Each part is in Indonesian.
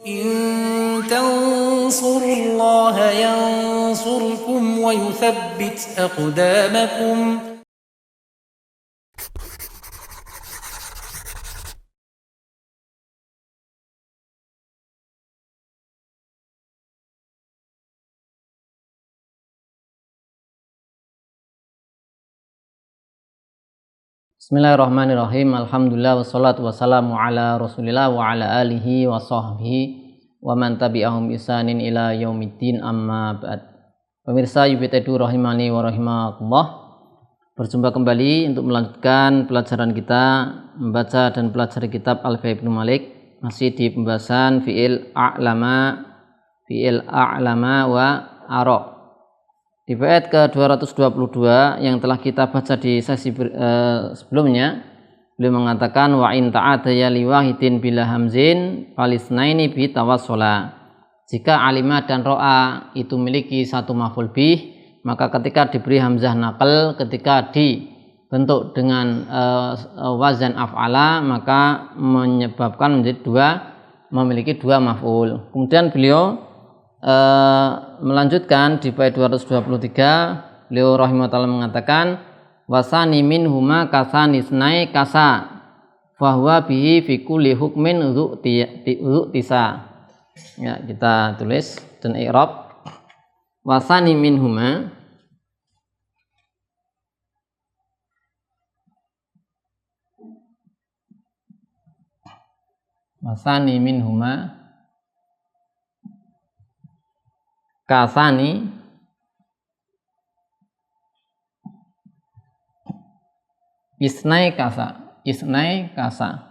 إن تنصروا الله ينصركم ويثبت أقدامكم. Bismillahirrahmanirrahim. Alhamdulillah wassalatu wassalamu ala Rasulillah wa ala alihi wa sahbihi wa man tabi'ahum isanin ila yaumiddin, amma ba'd. Pemirsa UBT rahimani wa rahimakumullah, berjumpa kembali untuk melanjutkan pelajaran kita membaca dan pelajari kitab Alfiya Ibnu Malik, masih di pembahasan fi'il a'lama wa ara. Di bait ke-222 yang telah kita baca di sesi sebelumnya, beliau mengatakan wa in ta'adaya li wahidin bila hamzin falisnaini bi tawassula. Jika alima dan ro'a itu memiliki satu maf'ul bih, maka ketika diberi hamzah naqal, ketika dibentuk dengan wazan af'ala, maka menyebabkan menjadi memiliki dua maf'ul. Kemudian beliau melanjutkan di bait 223, beliau rahimahullah mengatakan wasani min huma kasani snai kasa fahuwa bihi fi kulli hukmin tisa. Ya, kita tulis dan i'rab wasani min huma, wasani min huma kasani isnai kasa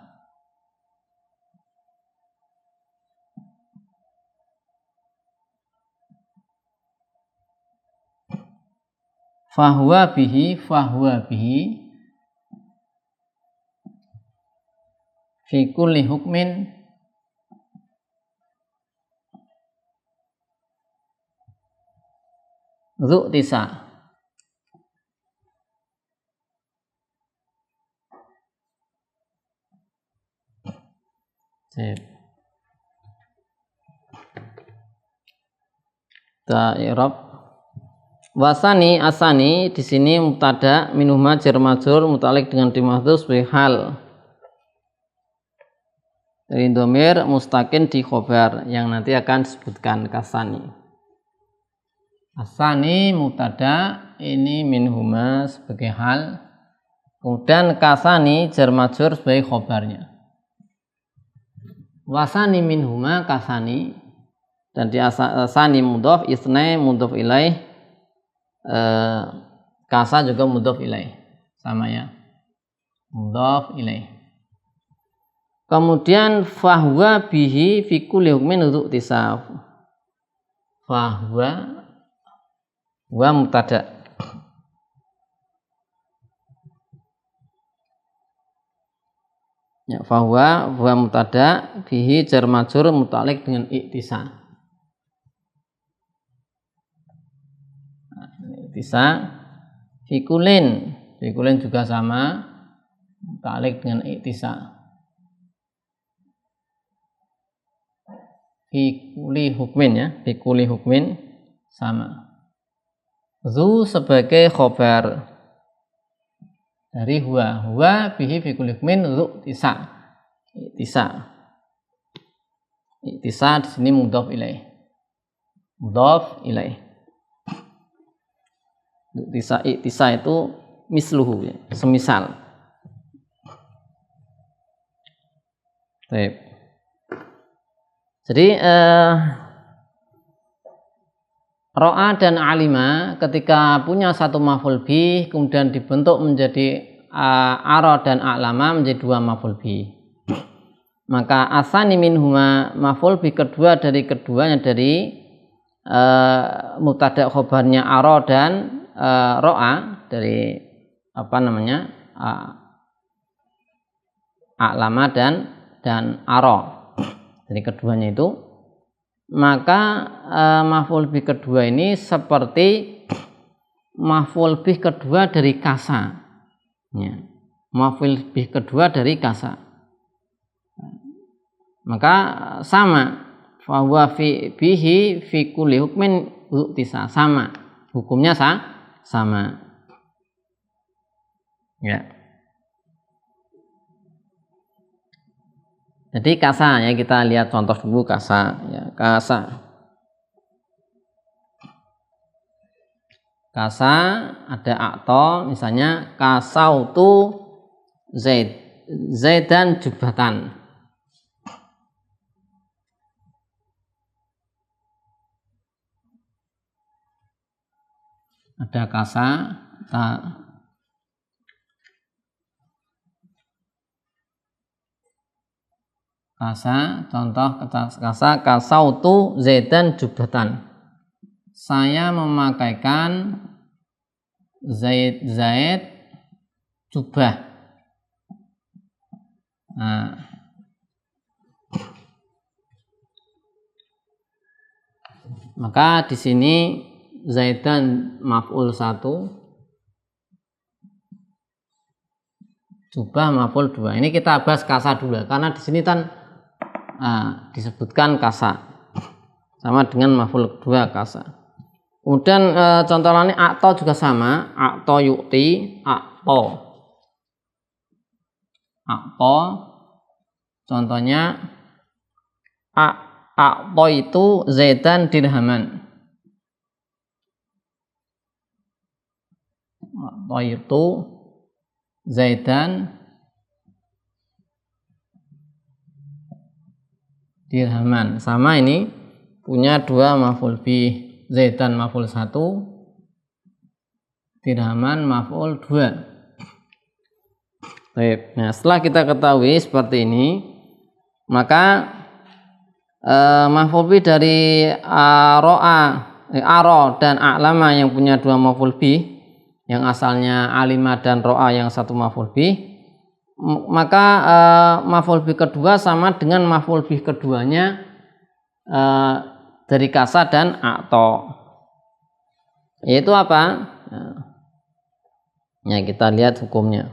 fahuwa bihi fi kulli hukmin tisa. Ta'irab wasani asani di sini mubtada minhuma jar majrur muta'alliq dengan dimahdhuf sebagai hal dari dhamir mustaqin di khobar yang nanti akan disebutkan. Kasani asani mubtada, ini minhuma sebagai hal, kemudian kasani jar majrur sebagai khobarnya. Wasani minhuma kasani, dan di asani mudhof, isnai mudhof ilaih, kasa juga mudhof ilaih, sama ya, mudhof ilaih. Kemudian fahuwa bihi fi kulli hukmin tisaf, fahuwa wa mubtada, ya, fahuwa wa mubtada bihi jar majrur muta'alliq dengan iktisa. Iktisa fikulin juga sama, muta'alliq dengan iktisa. Fikuli hukmin, ya, fikuli hukmin sama. Zu sebagai khobar dari huwa bihi fi kulli hukmin tisa. Tisa di sini mudhof ilaih. Tisa itu misluhu, ya, semisal. Baik. Jadi ro'a dan alima ketika punya satu maf'ul bih kemudian dibentuk menjadi ara dan a'lama menjadi dua maf'ul bih, maka asani minhuma maf'ul bih kedua dari keduanya, dari mubtada khobarnya ara dan ro'a, dari a'lama dan ara, dari keduanya itu, maka maf'ul bih kedua ini seperti maf'ul bih kedua dari kasa, ya. Maf'ul bih kedua dari kasa, maka sama Fahuwa bihi fi kulli hukmin uktisa, sama. Hukumnya sama. Ya. Jadi kasa ya, kita lihat contoh dulu kasa ya, kasa ada akto, misalnya kasautu zaidan jubatan. Ada kasa, contoh kasa kasautu zaidan jubatan. Saya memakaikan Zaid jubah. Nah, maka di sini Zaidan maf'ul 1, jubah maf'ul 2. Ini kita bahas kasa dulu karena di sini kan disebutkan kasa sama dengan maf'ul 2 kasa. Kemudian contoh lainnya akto juga sama, akto yukti, akto contohnya akto itu zaidan dirhaman. Akto itu zaidan dirhaman. Sama ini punya dua maf'ul bih. Zaidan maf'ul 1, dirhaman maf'ul 2. Baik. Nah, setelah kita ketahui seperti ini, maka maf'ul bih dari aro dan a'lama yang punya dua maf'ul bih, yang asalnya alima dan ro'a yang satu maf'ul bih, maka maf'ul bih kedua sama dengan maf'ul bih keduanya dari kasa dan akto, yaitu apa? Ya, kita lihat hukumnya.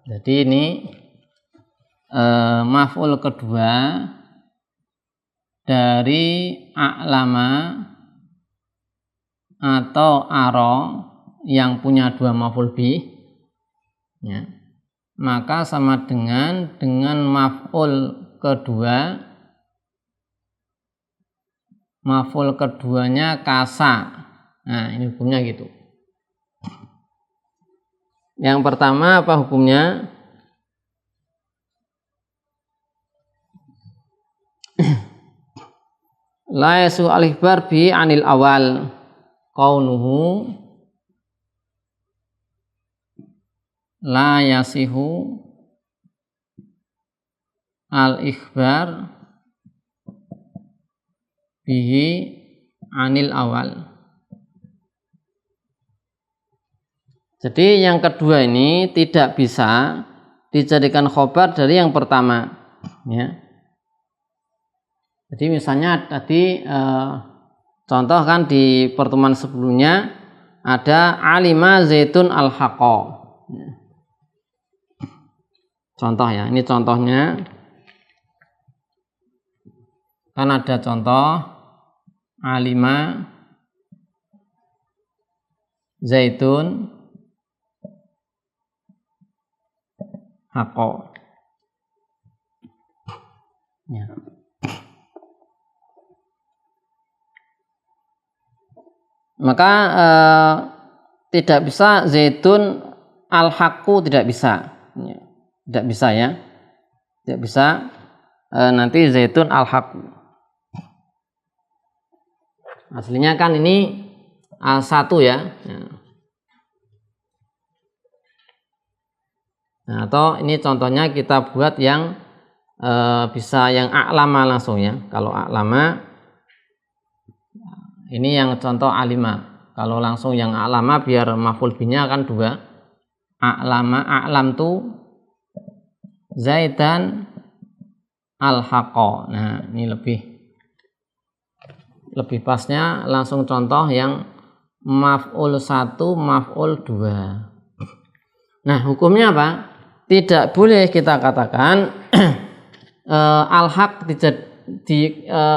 Jadi ini maf'ul kedua dari a'lama atau aro yang punya dua maf'ul bih, ya, maka sama dengan maf'ul kedua, maf'ul keduanya kasa. Nah, ini hukumnya gitu. Yang pertama apa hukumnya? La yasu al-ikhbar bi anil awal kaunuhu la yasihu al-ikhbar bihi anil awal. Jadi yang kedua ini tidak bisa dijadikan khobar dari yang pertama, ya. Jadi misalnya tadi contoh kan di pertemuan sebelumnya ada alima zaitun al-haqa. Contoh ya, ini contohnya kan ada contoh alima zaitun haqa. Ya. Maka tidak bisa zaitun al-haqqu, tidak bisa. Ya. Tidak bisa ya. Tidak bisa nanti zaitun al-haqqu. Aslinya kan ini satu ya. Nah, atau ini contohnya kita buat yang bisa yang a'lama langsung ya. Kalau a'lama ini yang contoh alima. Kalau langsung yang a'lama biar maf'ul bihnya kan dua. A'lam tu zaidan al-haqa. Nah, ini lebih pasnya langsung contoh yang maf'ul 1 maf'ul 2. Nah, hukumnya apa? Tidak boleh kita katakan al-haq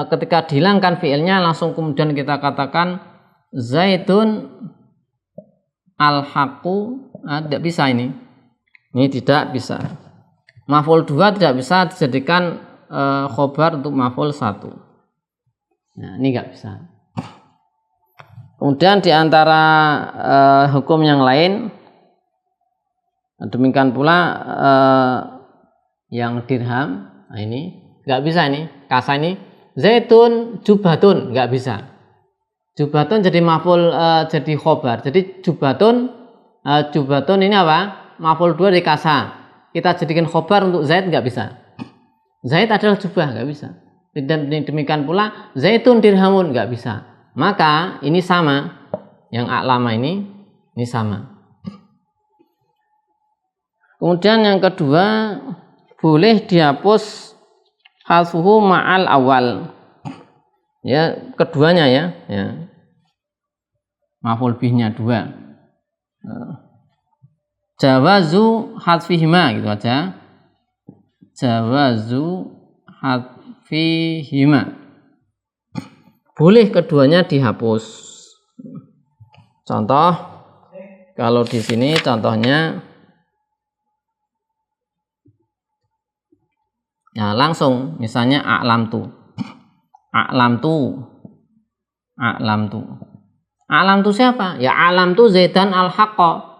ketika dihilangkan fiilnya langsung kemudian kita katakan Zaidun al-haqu. Tidak bisa ini. Ini tidak bisa. Maf'ul 2 tidak bisa dijadikan khobar untuk maf'ul 1. Nah, ini nggak bisa. Kemudian di antara hukum yang lain, demikian pula yang dirham, nah ini nggak bisa ini, kasa ini zaitun jubatun nggak bisa. Jubatun jadi maf'ul jadi khobar. Jadi jubatun ini apa? Maf'ul 2 di kasa. Kita jadikan khobar untuk zaid nggak bisa. Zaid adalah jubah nggak bisa. Dan demikian pula zaitun dirhamun nggak bisa. Maka ini sama, yang a'lama ini sama. Kemudian yang kedua, boleh dihapus hasfuhu ma'al awal. Ya, keduanya ya. Maf'ul bihnya 2. Jawazu hadfihima gitu aja. Jawazu hadfihima. Boleh keduanya dihapus. Contoh, kalau di sini contohnya ya langsung, misalnya a'lamtu. A'lamtu siapa? Ya a'lamtu Zaidan al-haqqa.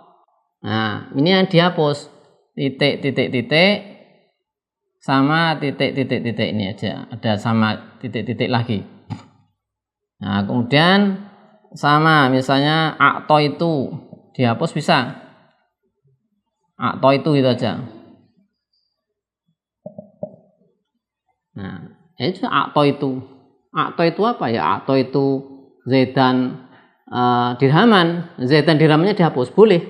Nah, ini yang dihapus. Titik sama titik ini aja. Ada sama titik lagi. Nah, kemudian sama misalnya akto itu dihapus bisa. Akto itu aja. Nah, itu akto itu. Akto itu apa ya? Akto itu Zaidan dirhaman. Zaidan dirhamannya dihapus. Boleh.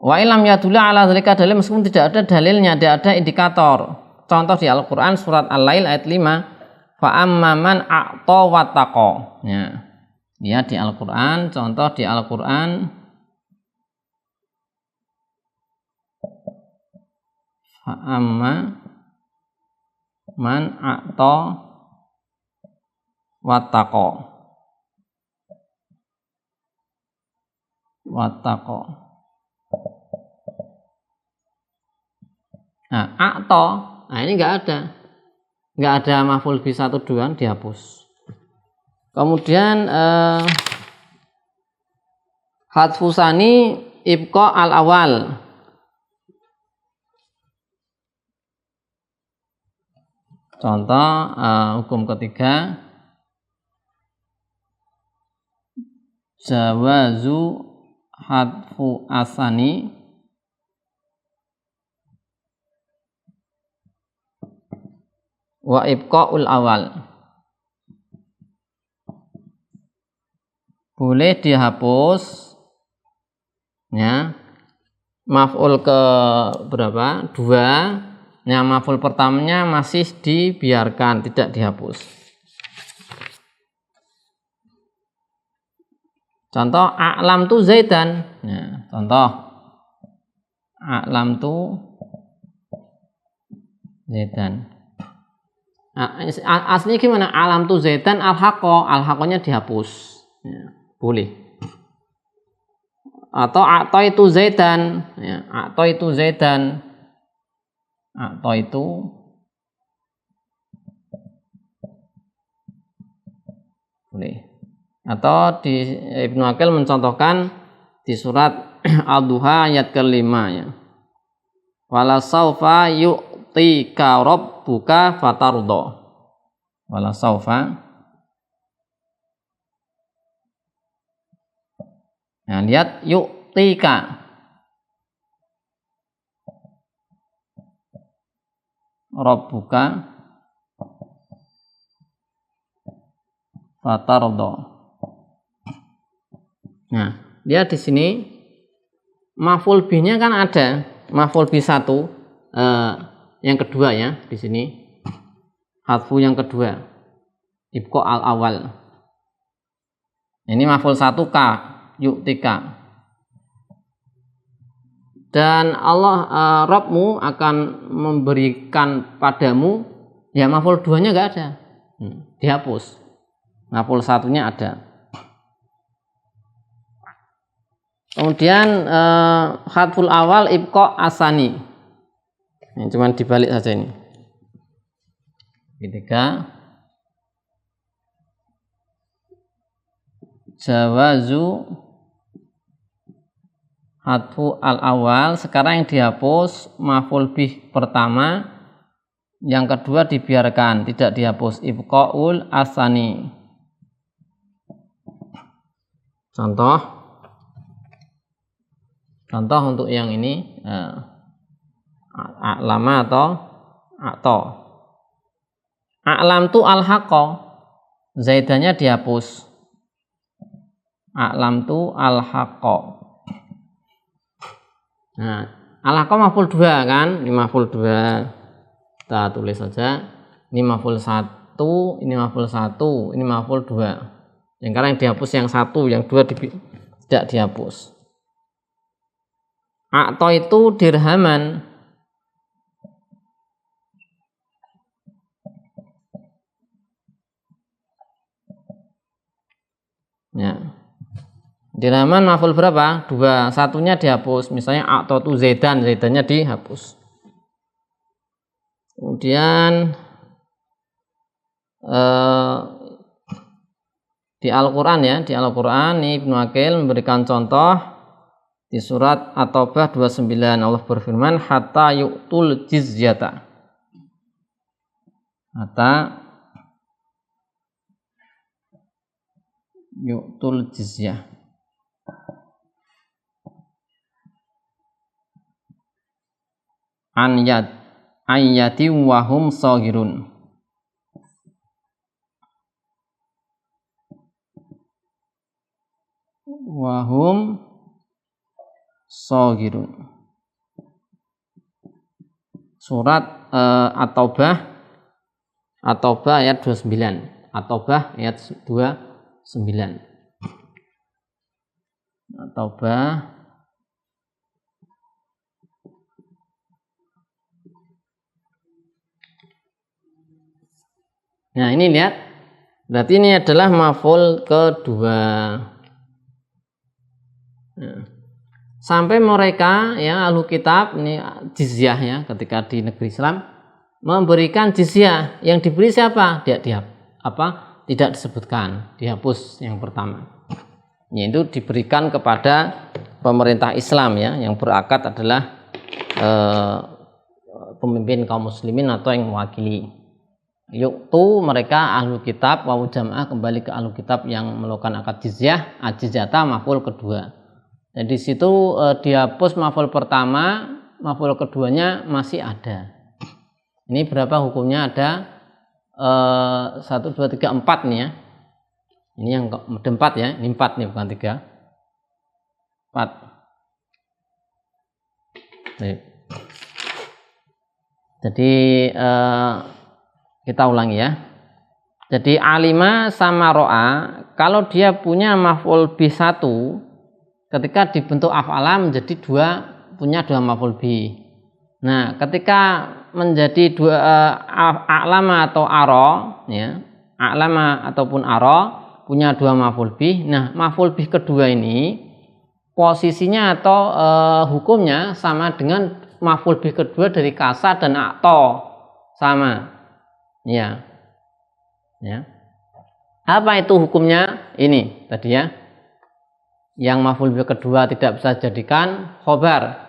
Wa ilam yadulla ala dzalika dalil, meskipun tidak ada dalilnya, tidak ada indikator. Contoh di Al-Qur'an surat Al-Lail ayat 5, fa amman a'ta wattaqa. Ya, di Al-Qur'an, contoh di Al-Qur'an fa man a'ta wattaqa. Nah, a'ta, nah ini enggak ada maf'ul bi 1 2 dihapus. Kemudian hadfusani ibqa al awal. Contoh hukum ketiga, jawazu hadfu asani wa ibqaul awal. Boleh dihapus ya maf'ul ke berapa? 2. Yang maf'ul pertamanya masih dibiarkan, tidak dihapus. Contoh a'lam tu Zaidan. Ya, contoh a'lam tu Zaidan. Aslinya gimana? Alam tu Zaidan al-haqqa dihapus. Ya, boleh. Atau atau itu Zaidan, ya, atau itu boleh. Atau di Ibnu Aqil mencontohkan di surat Al-Duha ayat ke-5 ya. Wala saufa yu'tika rabbuka fatardo. Wala saufa. Nah, lihat yu'tika. Rabbuka fatardo. Nah, lihat di sini maf'ul bihnya kan ada maf'ul bih 1 yang kedua ya di sini hadfu yang kedua ibqa al awal. Ini maf'ul 1 ka yu'tika. dan Allah Rabbmu akan memberikan padamu, ya maf'ul 2-nya enggak ada. Dihapus. Maf'ul 1-nya ada. Kemudian hadful awal ibqa asani. Ini cuman dibalik saja ini. Ketiga, jawazu hadfu al awal. Sekarang yang dihapus maf'ul bih pertama, yang kedua dibiarkan, tidak dihapus, ibqaul asani. Contoh untuk yang ini a'lama atau a'lam tu al-haqqa, zaidanya dihapus, a'lam tu al-haqqa. Nah, al-haqqa maf'ul 2 kan, ini maf'ul 2, kita tulis saja, ini maf'ul 1, ini maf'ul 1, ini maf'ul 2. Yang sekarang yang dihapus yang 1, yang 2 tidak dihapus. A'ta itu dirhaman. Ya. Dirhaman maf'ul berapa? 2. Satunya dihapus. Misalnya a'ta itu zaidan, zaidannya dihapus. Kemudian di Al-Quran ya, di Al-Quran ini Ibnu Aqil memberikan contoh di surat At-Taubah 29. Allah berfirman hatta yu'tul jizyata, hatta yu'tul jizyah. An yati wahum saghirun. Wahum saghirun. Surat At-Taubah ayat 29. At-Taubah ayat 29. At-Taubah Nah, ini lihat. Berarti ini adalah maf'ul kedua. Nah, sampai mereka ya ahlu kitab ini jizyah ya, ketika di negeri Islam memberikan jizyah, yang diberi siapa? Tidak disebutkan, dihapus yang pertama. Yaitu diberikan kepada pemerintah Islam ya, yang berakad adalah pemimpin kaum muslimin atau yang mewakili. Yuktu mereka ahlu kitab, wawu jamaah kembali ke ahlu kitab yang melakukan akad jizyah, jizyata maf'ul kedua. Dan di situ dihapus maf'ul pertama, maf'ul keduanya masih ada. Ini berapa hukumnya? Ada 1, 2, 3, 4 nih ya. Ini yang 4 ya, ini 4 nih bukan 3. 4. Jadi kita ulangi ya. Jadi alima sama ro'a, kalau dia punya maf'ul bih 1, ketika dibentuk af'ala menjadi punya 2 maf'ul bih. Nah, ketika menjadi 2 a'lama atau ara ya, a'lama ataupun ara punya 2 maf'ul bih. Nah, maf'ul bih kedua ini posisinya atau hukumnya sama dengan maf'ul bih kedua dari kasa dan a'ta, sama. Ya. Apa itu hukumnya? Ini tadi ya. Yang maf'ul bih kedua tidak bisa jadikan khobar.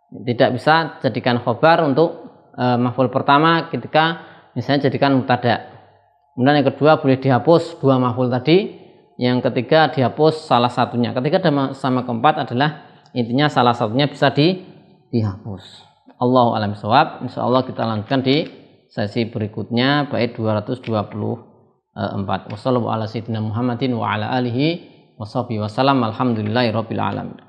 Tidak bisa jadikan khobar untuk maf'ul pertama ketika misalnya jadikan mubtada. Kemudian yang kedua boleh dihapus 2 maf'ul tadi. Yang ketiga dihapus salah satunya. Ketiga sama keempat adalah intinya salah satunya bisa dihapus. Allahu a'lam bishawab. Insyaallah kita lanjutkan di sesi berikutnya bait 224. Wassallallahu ala sayyidina Muhammadin wa ala alihi washabihi wasallam. Alhamdulillahirabbil alamin.